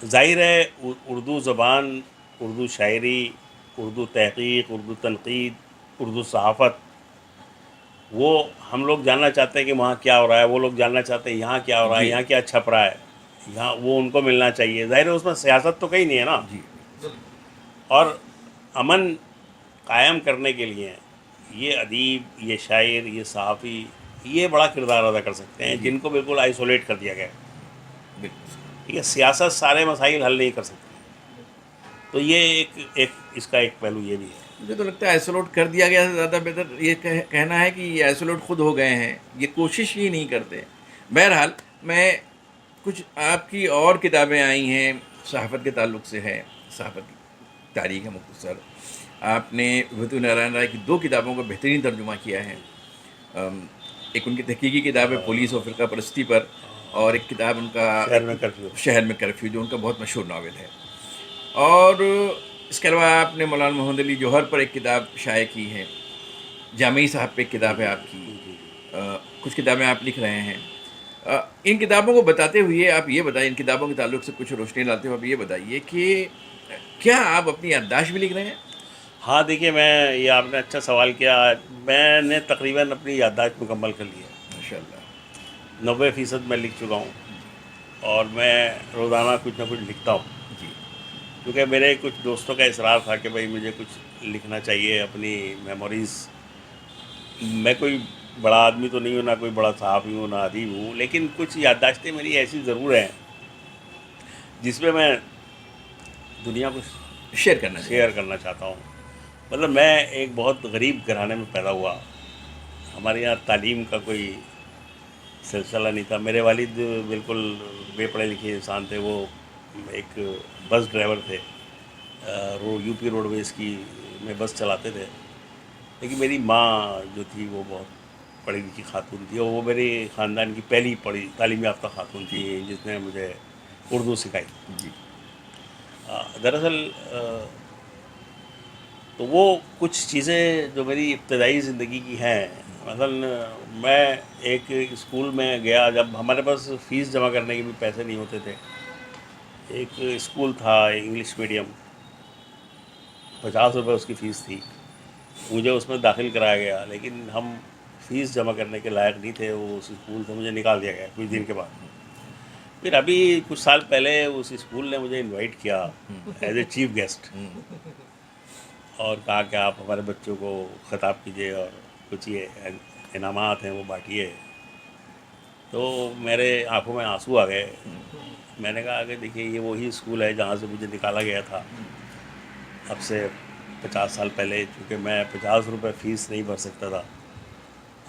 ज़ाहिर है उर्दू ज़बान, उर्दू शायरी, उर्दू तहक़ीक़, उर्दू तनक़ीद, उर्दू सहाफ़त, वो हम लोग जानना चाहते हैं कि वहाँ क्या हो रहा है। वो लोग जानना चाहते हैं यहाँ क्या हो रहा है, जी। यहाँ क्या छप रहा है, यहाँ वो उनको मिलना चाहिए। ज़ाहिर है उसमें सियासत तो कहीं नहीं है ना। जी बिल्कुल। और अमन कायम करने के लिए ये अदीब, ये शायर, ये सहाफ़ी ये बड़ा किरदार अदा कर सकते हैं, जिनको बिल्कुल आइसोलेट कर दिया गया है। बिल्कुल। ठीक है, सियासत सारे मसाइल हल नहीं कर सकती, तो ये एक इसका एक पहलू ये भी है। मुझे तो लगता है आइसोलेट कर दिया गया से ज़्यादा बेहतर ये कहना है कि ये आइसोलेट खुद हो गए हैं, ये कोशिश ही नहीं करते। बहरहाल, मैं कुछ आपकी और किताबें आई हैं सहाफ़त के ताल्लुक से है, सहाफ़त की तारीख़ है मुख्तसर। आपने विभूति नारायण राय की 2 किताबों का बेहतरीन तर्जुमा किया है। एक उनकी तहकीकी किताब है पुलिस और फ़िरका परस्ती पर, और एक किताब उनका शहर में कर्फ्यू। शहर में कर्फ्यू, जो उनका बहुत मशहूर नावल है। और इसके अलावा आपने मौलाना मोहम्मद अली जौहर पर एक किताब शाये की है, जामी साहब पे एक किताब है आपकी, कुछ किताबें आप लिख रहे हैं। इन किताबों को बताते हुए आप ये बताइए, इन किताबों के ताल्लुक से कुछ रोशनी लाते हुए आप ये बताइए कि क्या आप अपनी याददाश्त भी लिख रहे हैं? हाँ देखिए, मैं ये आपने अच्छा सवाल किया। मैंने तकरीबन अपनी याददाश्त मुकम्मल कर ली है, माशाल्लाह। 90% मैं लिख चुका हूँ, और मैं रोज़ाना कुछ ना कुछ लिखता हूँ, जी। क्योंकि मेरे कुछ दोस्तों का इसरार था कि भाई मुझे कुछ लिखना चाहिए अपनी मेमोरीज़। मैं कोई बड़ा आदमी तो नहीं हूँ, ना कोई बड़ा सहाफ़ी हूँ, ना अदीब हूँ, लेकिन कुछ याददाश्तें मेरी ऐसी ज़रूर हैं जिसमें मैं दुनिया को शेयर करना चाहिए। शेयर करना चाहता हूँ। मतलब मैं एक बहुत गरीब घराने में पैदा हुआ। हमारे यहाँ तालीम का कोई सिलसिला नहीं था। मेरे वालिद बिल्कुल बेपढ़े लिखे इंसान थे। वो एक बस ड्राइवर थे, यूपी रोडवेज़ की में बस चलाते थे। लेकिन मेरी माँ जो थी वो बहुत पढ़ी लिखी खातून थी, और वो मेरे ख़ानदान की पहली पढ़ी तालीम याफ्ता खातून थी जिसने मुझे उर्दू सिखाई। जी। दरअसल तो वो कुछ चीज़ें जो मेरी इब्तदाई ज़िंदगी की हैं, मसलन मैं एक स्कूल में गया जब हमारे पास फ़ीस जमा करने के भी पैसे नहीं होते थे। एक स्कूल था इंग्लिश मीडियम, 50 रुपये उसकी फ़ीस थी। मुझे उसमें दाखिल कराया गया, लेकिन हम फ़ीस जमा करने के लायक नहीं थे। वो उस स्कूल से मुझे निकाल दिया गया कुछ दिन के बाद। फिर अभी कुछ साल पहले उस स्कूल ने मुझे इनवाइट किया एज ए चीफ गेस्ट, और कहा कि आप हमारे बच्चों को ख़िताब कीजिए और कुछ ये इनामात हैं वो बांटिए। तो मेरे आंखों में आंसू आ गए। मैंने कहा कि देखिए, ये वही स्कूल है जहाँ से मुझे निकाला गया था अब से 50 साल पहले। चूँकि मैं 50 रुपये फ़ीस नहीं भर सकता था,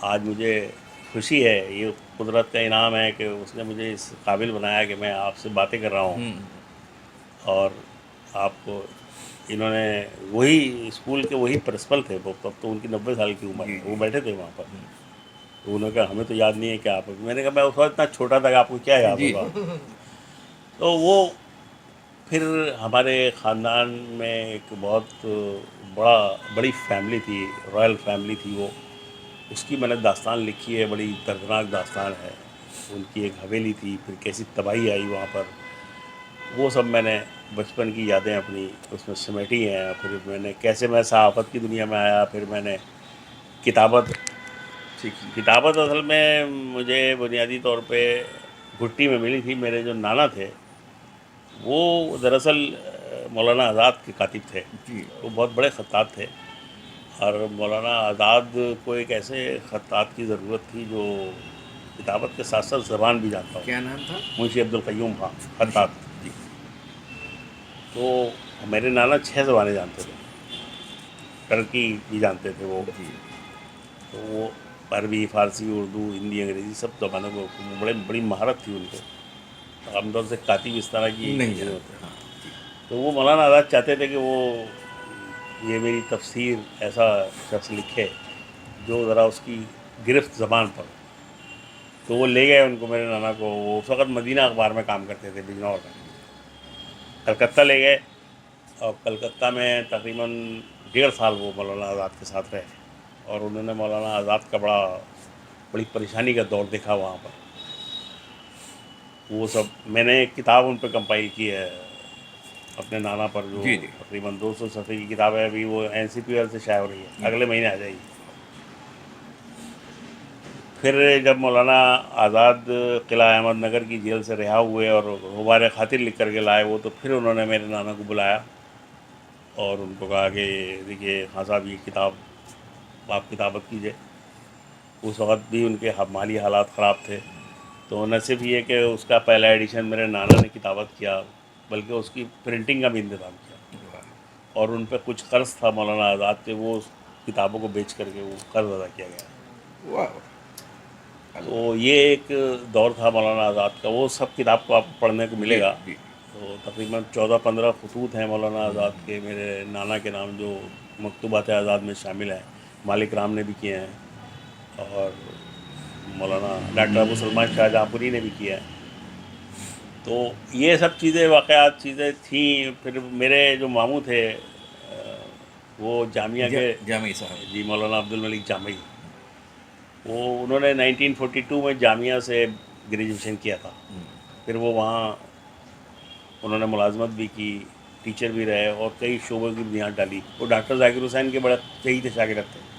आज मुझे खुशी है, ये कुदरत का इनाम है कि उसने मुझे इस काबिल बनाया कि मैं आपसे बातें कर रहा हूँ। और आपको इन्होंने, वही स्कूल के वही प्रिंसिपल थे वो, तब तो उनकी 90 साल की उम्र है, वो बैठे थे वहाँ पर। तो उन्होंने कहा हमें तो याद नहीं है क्या आप। मैंने कहा मैं उस वक्त इतना छोटा था कि आपको क्या याद जी। होगा। तो वो फिर हमारे ख़ानदान में एक बहुत बड़ी फैमिली थी, रॉयल फैमिली थी वो। उसकी मैंने दास्तान लिखी है, बड़ी दर्दनाक दास्तान है। उनकी एक हवेली थी, फिर कैसी तबाही आई वहाँ पर, वो सब मैंने बचपन की यादें अपनी उसमें समेटी हैं। फिर मैंने कैसे मैं सहाफ़त की दुनिया में आया, फिर मैंने किताबत सीखी। किताबत असल में मुझे बुनियादी तौर पे घुट्टी में मिली थी। मेरे जो नाना थे वो दरअसल मौलाना आज़ाद के कातिब थे। जी। वो बहुत बड़े ख़त्तात थे, और मौलाना आज़ाद को एक ऐसे ख़त्तात की ज़रूरत थी जो किताबत के साथ साथ ज़बान भी जानता हो। क्या नाम था? मुंशी अब्दुल क़य्यूम खां ख़त्तात। जी। तो मेरे नाना 6 ज़बानें जानते थे, टर्की भी जानते थे वो। जी। तो वो अरबी, फ़ारसी, उर्दू, हिंदी, अंग्रेज़ी सब ज़बानों को बड़ी महारत थी उनको। आमतौर से कातिब इस तरह की नहीं नहीं जानते। होते। हाँ। जी। तो वो मौलाना आज़ाद चाहते थे कि वो ये मेरी तफसीर ऐसा शख्स लिखे जो ज़रा उसकी गिरफ्त ज़बान पर। तो वो ले गए उनको, मेरे नाना को। वो उस वक़्त मदीना अखबार में काम करते थे बिजनौर में। कलकत्ता ले गए, और कलकत्ता में तकरीबन 1.5 साल वो मौलाना आज़ाद के साथ रहे, और उन्होंने मौलाना आज़ाद का बड़ी परेशानी का दौर देखा वहाँ पर। वो सब मैंने एक किताब उन पर कंपाइल की है अपने नाना पर, जो जी। जी। तकरीबन 200 सफ़े की किताब है। अभी वो NCPL से शाये हो रही है, अगले महीने आ जाएगी। फिर जब मौलाना आज़ाद किला अहमद नगर की जेल से रिहा हुए और गुबार खातिर लिख करके लाए वो, तो फिर उन्होंने मेरे नाना को बुलाया और उनको कहा कि देखिए खां साहब, ये किताब आप किताबत कीजिए। उस वक्त भी उनके माली हालात ख़राब थे। तो न सिर्फ ये कि उसका पहला एडिशन मेरे नाना ने किताबत किया, बल्कि उसकी प्रिंटिंग का भी इंतज़ाम किया। वाह और उन पर कुछ कर्ज़ था मौलाना आज़ाद पे, वो उस किताबों को बेच करके वो कर्ज़ अदा किया गया। वाह तो ये एक दौर था मौलाना आज़ाद का, वो सब किताब को आपको पढ़ने को जी मिलेगा। जी तो तकरीबन 14-15 खतूत हैं मौलाना आज़ाद के मेरे नाना के नाम, जो मकतूबात आज़ाद में शामिल हैं। मालिक राम ने भी किए हैं और मौलाना डॉक्टर अबू सलमान शाहजहाँपुरी ने भी किया है। तो ये सब चीज़ें वाक़यात चीज़ें थी। फिर मेरे जो मामू थे वो जामिया के, जामी साहब जी मौलाना अब्दुल मलिक जामी, वो उन्होंने 1942 में जामिया से ग्रेजुएशन किया था। फिर वो वहाँ उन्होंने मुलाजमत भी की, टीचर भी रहे और कई शोबों की बुनियाद डाली। वो डॉक्टर जाकिर हुसैन के बड़े सही थे, शागिर्द थे।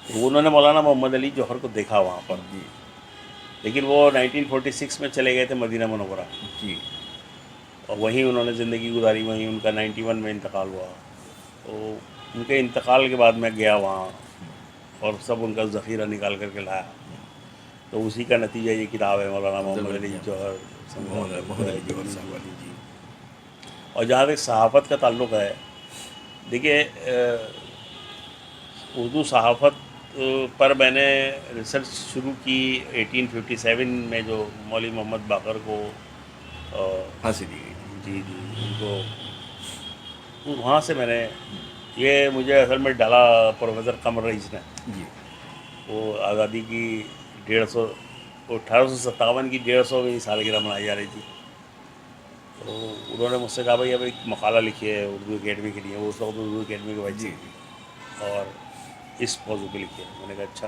तो उन्होंने मौलाना मोहम्मद अली जौहर को देखा वहाँ पर, जी लेकिन वो 1946 में चले गए थे मदीना मुनव्वरा, जी और वहीं उन्होंने ज़िंदगी गुजारी। वहीं उनका 91 में इंतकाल हुआ। तो उनके इंतकाल के बाद मैं गया वहाँ और सब उनका ज़ख़ीरा निकाल करके लाया। तो उसी का नतीजा ये किताब है, मौलाना मोहम्मद अली जौहर मोहम्मद अली जौहर साहब वाली जी और जहाँ तक सहाफ़त का ताल्लुक़ है, देखिए उर्दू सहाफ़त पर मैंने रिसर्च शुरू की 1857 में, जो मौलवी मोहम्मद बाकर को फांसी दी गई जी उनको, तो वहाँ से मैंने, ये मुझे असल में डाला प्रोफेसर कमर रईस ने। जी वो आज़ादी की 150, 1857 की 150वीं सालगिरह मनाई जा रही थी। तो उन्होंने मुझसे कहा भाई अब एक मकाला लिखिए उर्दू अकेडमी के लिए। वो उस वक्त उर्दू अकेडमी के वाइस जी थी, और इस मौजू पे लिखिए। मैंने कहा अच्छा।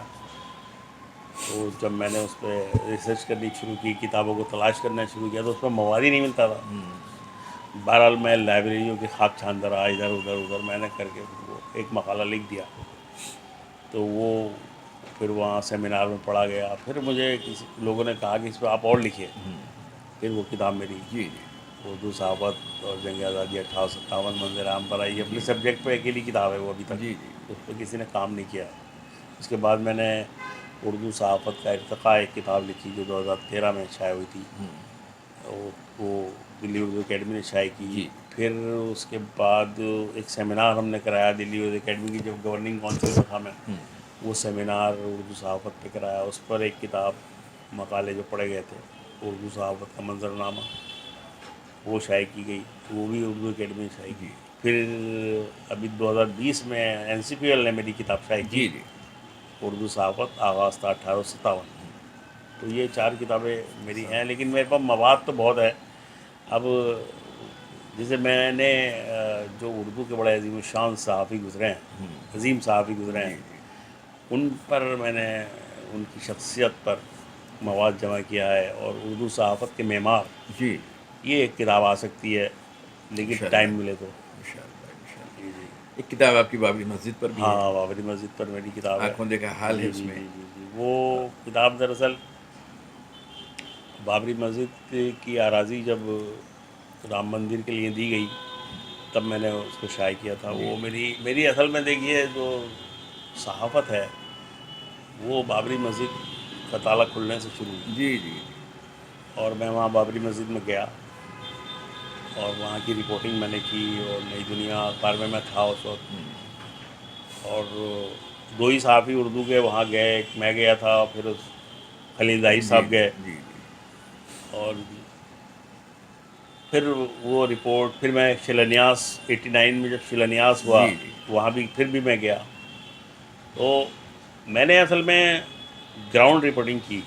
तो जब मैंने उस पर रिसर्च करनी शुरू की, किताबों को तलाश करना शुरू किया, तो उस पर मवाद ही नहीं मिलता था। बहरहाल मैं लाइब्रेरियों की खाक छानता रहा, इधर उधर उधर मैंने करके वो एक मकाला लिख दिया। तो वो फिर वहाँ सेमिनार में पढ़ा गया। फिर मुझे किसी लोगों ने कहा कि इस पर आप और लिखिए। फिर वो किताब मेरी जी जी उर्दू सहाफ़त और जंग आज़ादी 1857 मंज़िल आम पर आई। अपने सब्जेक्ट पे अकेली किताब है वो अभी तक, जी जी उस पर किसी ने काम नहीं किया। उसके बाद मैंने उर्दू सहाफ़त का इर्तिक़ा एक किताब लिखी जो 2013 में शाये हुई थी। वो दिल्ली उर्दू अकेडमी ने शाये की। जी फिर उसके बाद एक सेमिनार हमने कराया दिल्ली उर्दू अकेडमी की, जब गवर्निंग काउंसिल में था मैं। वो सेमिनार उर्दू सहाफ़त पे कराया। उस पर एक किताब, मकाले जो पढ़े गए थे, उर्दू सहाफ़त का मंजरनामा, वो शाये की गई। तो वो भी उर्दू अकेडमी ने शाये की। फिर अभी 2020 में NCPL ने मेरी किताब शाये की, जी जी उर्दू सहाफ़त आगाज़ था 1857। तो ये 4 किताबें मेरी हैं, लेकिन मेरे पास मवाद तो बहुत है। अब जैसे मैंने जो उर्दू के बड़े अजीम शान सहाफ़ी गुज़रे हैं, अजीम सहाफ़ी गुज़रे जी हैं, जी उन पर मैंने उनकी शख्सियत पर मवाद जमा किया है। और उर्दू सहाफ़त के मेमार, जी ये एक किताब आ सकती है, लेकिन इंशाअल्लाह टाइम मिले तो। इंशाअल्लाह इंशाअल्लाह। जी जी। एक किताब आपकी बाबरी मस्जिद पर भी है, हाँ, बाबरी मस्जिद पर मेरी किताब है। आंखों देखा हाल है जी जी उसमें। जी जी जी। वो किताब दरअसल बाबरी मस्जिद की आराज़ी जब राम मंदिर के लिए दी गई, तब मैंने उसको शाये किया था। जी वो मेरी मेरी असल में देखिए जो सहाफ़त है, वो बाबरी मस्जिद का ताला खुलने से शुरू हुई। जी जी और मैं वहाँ बाबरी मस्जिद में गया और वहाँ की रिपोर्टिंग मैंने की, और नई दुनिया अखबार में मैं था उस वक्त। और 2 ही सहाफ़ी उर्दू के वहाँ गए, एक मैं गया था, फिर उस खलील ज़ाहिर जी साहब गए। जी और फिर वो रिपोर्ट, फिर मैं शिलान्यास 89 में जब शिलान्यास हुआ, जी जी वहाँ भी फिर भी मैं गया। तो मैंने असल में ग्राउंड रिपोर्टिंग की,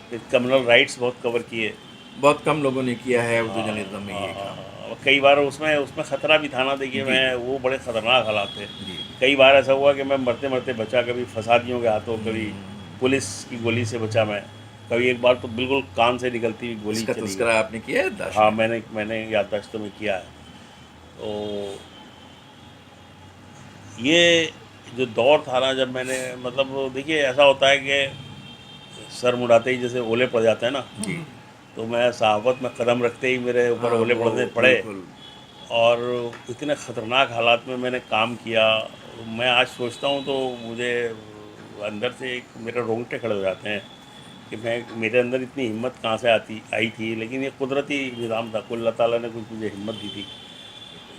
फिर कम्युनल राइट्स बहुत कवर किए। बहुत कम लोगों ने किया है उर्दू जर्नलिज्म में ये काम। और कई बार उसमें उसमें ख़तरा भी था ना। देखिए जी मैं, वो बड़े ख़तरनाक हालात थे। जी कई बार ऐसा हुआ कि मैं मरते मरते बचा, कभी फसादियों के हाथों, कभी पुलिस की गोली से बचा मैं, कभी एक बार तो बिल्कुल कान से निकलती हुई गोली इसका चली तस्करा गई। आपने किया है दाश हाँ, में? मैंने याददाश्तों में किया है। तो ये जो दौर था ना, जब मैंने, मतलब देखिए ऐसा होता है कि सर मुड़ाते ही जैसे ओले पड़ जाते हैं ना, जी तो मैं सहाफ़त में कदम रखते ही मेरे ऊपर हाँ ओले वो पड़ने पड़े। बिल्कुल और इतने ख़तरनाक हालात में मैंने काम किया। मैं आज सोचता हूँ तो मुझे अंदर से एक मेरे रोंगटे खड़े हो जाते हैं कि मेरे अंदर इतनी हिम्मत कहाँ से आई थी। लेकिन ये कुदरती निज़ाम था, कुल अल्लाह ताला ने कुछ मुझे हिम्मत दी थी,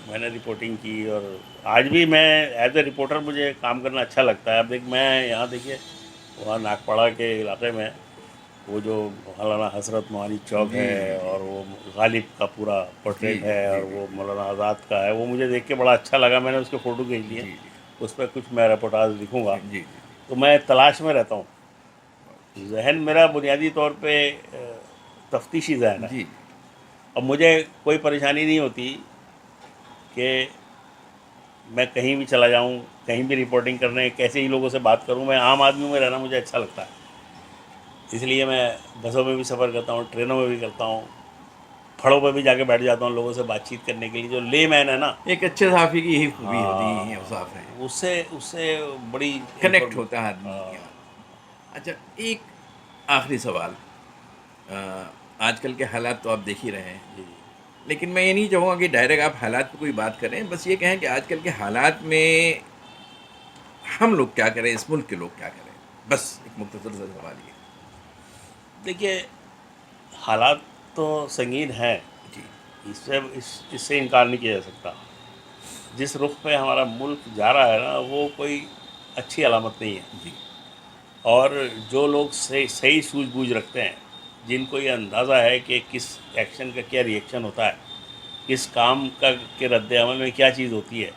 मैंने रिपोर्टिंग की। और आज भी मैं एज ए रिपोर्टर मुझे काम करना अच्छा लगता है। अब मैं यहाँ देखिए, वहाँ नागपाड़ा के इलाके में वो जो मौलाना हसरत मोहानी चौक है और वो गालिब का पूरा पोर्ट्रेट है और वो मौलाना आज़ाद का है, वो मुझे देख के बड़ा अच्छा लगा। मैंने उसके फ़ोटो खींच लिए, उस पर कुछ मैं रिपोर्टाज लिखूँगा। तो मैं तलाश में रहता हूँ। जहन मेरा बुनियादी तौर पे तफ्तीशी जहन है। अब मुझे कोई परेशानी नहीं होती कि मैं कहीं भी चला जाऊँ, कहीं भी रिपोर्टिंग करने, कैसे ही लोगों से बात करूँ। मैं आम आदमी में रहना मुझे अच्छा लगता है, इसलिए मैं बसों में भी सफ़र करता हूँ, ट्रेनों में भी करता हूँ, फड़ों पर भी जाके बैठ जाता हूँ लोगों से बातचीत करने के लिए। जो लेमैन है ना, एक अच्छे सहाफ़ी की यही खूबी होती है, मुसाफिर है, उससे बड़ी कनेक्ट होता है आदमी। अच्छा, एक आखिरी सवाल, आजकल के हालात तो आप देख ही रहे हैं, लेकिन मैं ये नहीं चाहूँगा कि डायरेक्ट आप हालात पे कोई बात करें, बस ये कहें कि आजकल के हालात में हम लोग क्या करें, इस मुल्क के लोग क्या करें, बस एक मुख्तसर सा सवाल ये। देखिए, हालात तो संगीन हैं जी इससे इनकार नहीं किया जा सकता। जिस रुख पे हमारा मुल्क जा रहा है ना, वो कोई अच्छी अलामत नहीं है। जी और जो लोग सही सूझबूझ रखते हैं, जिनको ये अंदाज़ा है कि किस एक्शन का क्या रिएक्शन होता है, किस काम का के रद्द अमल में क्या चीज़ होती है,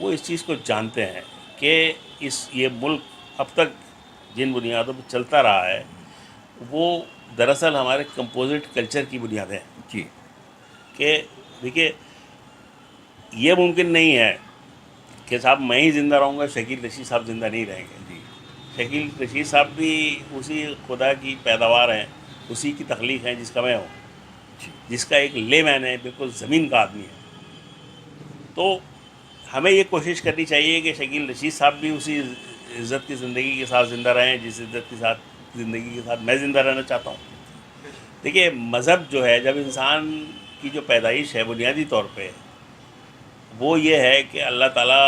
वो इस चीज़ को जानते हैं कि ये मुल्क अब तक जिन बुनियादों पर चलता रहा है, वो दरअसल हमारे कंपोजिट कल्चर की बुनियादें हैं। जी कि देखिए, ये मुमकिन नहीं है कि साहब मैं ही ज़िंदा रहूँगा, शकील रशीद साहब ज़िंदा नहीं रहेंगे। जी शकील रशीद साहब भी उसी खुदा की पैदावार हैं, उसी की तख्लीक हैं जिसका मैं हूँ, जिसका एक लेमैन है, बिल्कुल ज़मीन का आदमी है। तो हमें ये कोशिश करनी चाहिए कि शकील रशीद साहब भी उसी इज़्ज़त की ज़िंदगी के साथ ज़िंदा रहें जिस इज़्ज़त के साथ ज़िंदगी के साथ मैं ज़िंदा रहना चाहता हूँ। देखिए, मज़हब जो है, जब इंसान की जो पैदाइश है बुनियादी तौर पे, वो ये है कि अल्लाह ताला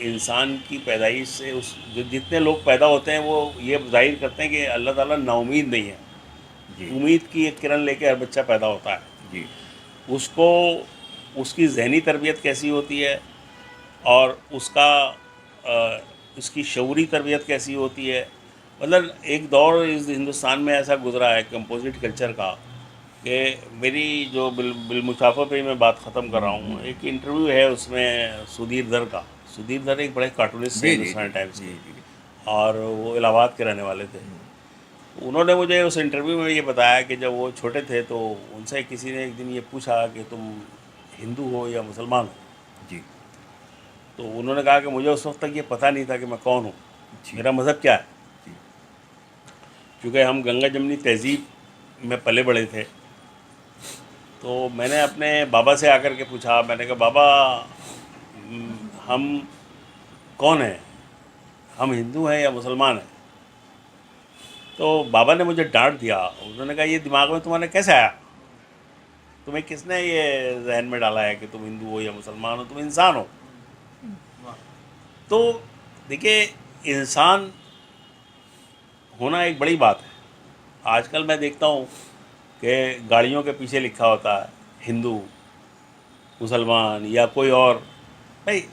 इंसान की पैदाइश से जो जितने लोग पैदा होते हैं वो ये ज़ाहिर करते हैं कि अल्लाह ताला नाउमीद नहीं है। जी उम्मीद की एक किरण लेके हर बच्चा पैदा होता है। जी उसको उसकी ज़हनी तरबियत कैसी होती है और उसकी शऊरी तरबियत कैसी होती है। मतलब एक दौर इस हिंदुस्तान में ऐसा गुज़रा है कंपोजिट कल्चर का कि मेरी जो बिलमुसाफ़ा पे मैं बात ख़त्म कर रहा हूँ, एक इंटरव्यू है उसमें सुधीर दर का। सुधीर दर एक बड़े कार्टूनिस्ट थे हिंदुस्तान टाइम्स के, और वो इलाहाबाद के रहने वाले थे। उन्होंने मुझे उस इंटरव्यू में ये बताया कि जब वो छोटे थे तो उनसे किसी ने एक दिन ये पूछा कि तुम हिंदू हो या मुसलमान हो। जी तो उन्होंने कहा कि मुझे उस वक्त तक ये पता नहीं था कि मैं कौन हूँ, मेरा मज़हब क्या है। क्योंकि हम गंगा जमनी तहज़ीब में पले बड़े थे, तो मैंने अपने बाबा से आकर के पूछा, मैंने कहा बाबा हम कौन हैं, हम हिंदू हैं या मुसलमान हैं। तो बाबा ने मुझे डांट दिया। उन्होंने कहा ये दिमाग में तुम्हारे कैसे आया, तुम्हें किसने ये जहन में डाला है कि तुम हिंदू हो या मुसलमान हो, तुम इंसान हो। तो देखिए, इंसान होना एक बड़ी बात है। आजकल मैं देखता हूँ कि गाड़ियों के पीछे लिखा होता है हिंदू, मुसलमान या कोई और। भाई,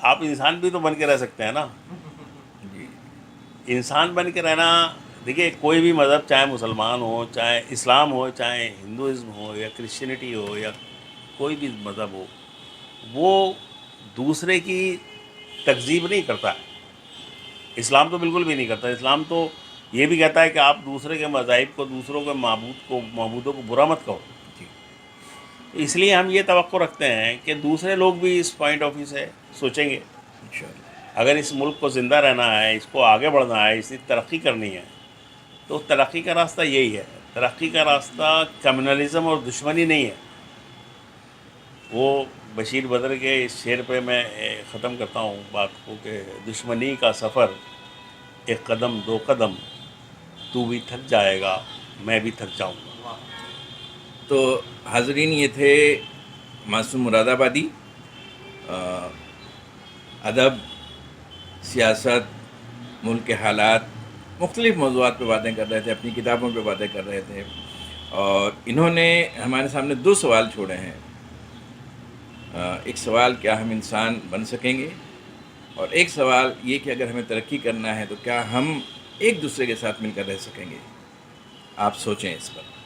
आप इंसान भी तो बन के रह सकते हैं ना। इंसान बन के रहना, देखिए कोई भी मज़हब, चाहे मुसलमान हो, चाहे इस्लाम हो, चाहे हिंदुइज़्म हो या क्रिश्चियनिटी हो या कोई भी मज़हब हो, वो दूसरे की तकज़ीब नहीं करता है। इस्लाम तो बिल्कुल भी नहीं करता। इस्लाम तो ये भी कहता है कि आप दूसरे के मज़ाहिब को, दूसरों के माबूदों को बुरा मत करो। इसलिए हम ये तवक्को रखते हैं कि दूसरे लोग भी इस पॉइंट ऑफ व्यू से सोचेंगे। अगर इस मुल्क को ज़िंदा रहना है, इसको आगे बढ़ना है, इसकी तरक्की करनी है, तो तरक्की का रास्ता यही है। तरक्की का रास्ता कम्युनलिज़म और दुश्मनी नहीं है। वो बशीर बदर के इस शेर पे मैं ख़त्म करता हूँ बात को कि दुश्मनी का सफ़र एक कदम दो कदम, तू भी थक जाएगा मैं भी थक जाऊँगा। तो हाज़रीन, ये थे मासूम मुरादाबादी। अदब, सियासत मुल्क के हालात, मुख्तलिफ़ मौज़ूआत पे बातें कर रहे थे, अपनी किताबों पे बातें कर रहे थे और इन्होंने हमारे सामने 2 सवाल छोड़े हैं। एक सवाल क्या हम इंसान बन सकेंगे और एक सवाल ये कि अगर हमें तरक्की करना है तो क्या हम एक दूसरे के साथ मिलकर रह सकेंगे। आप सोचें इस पर।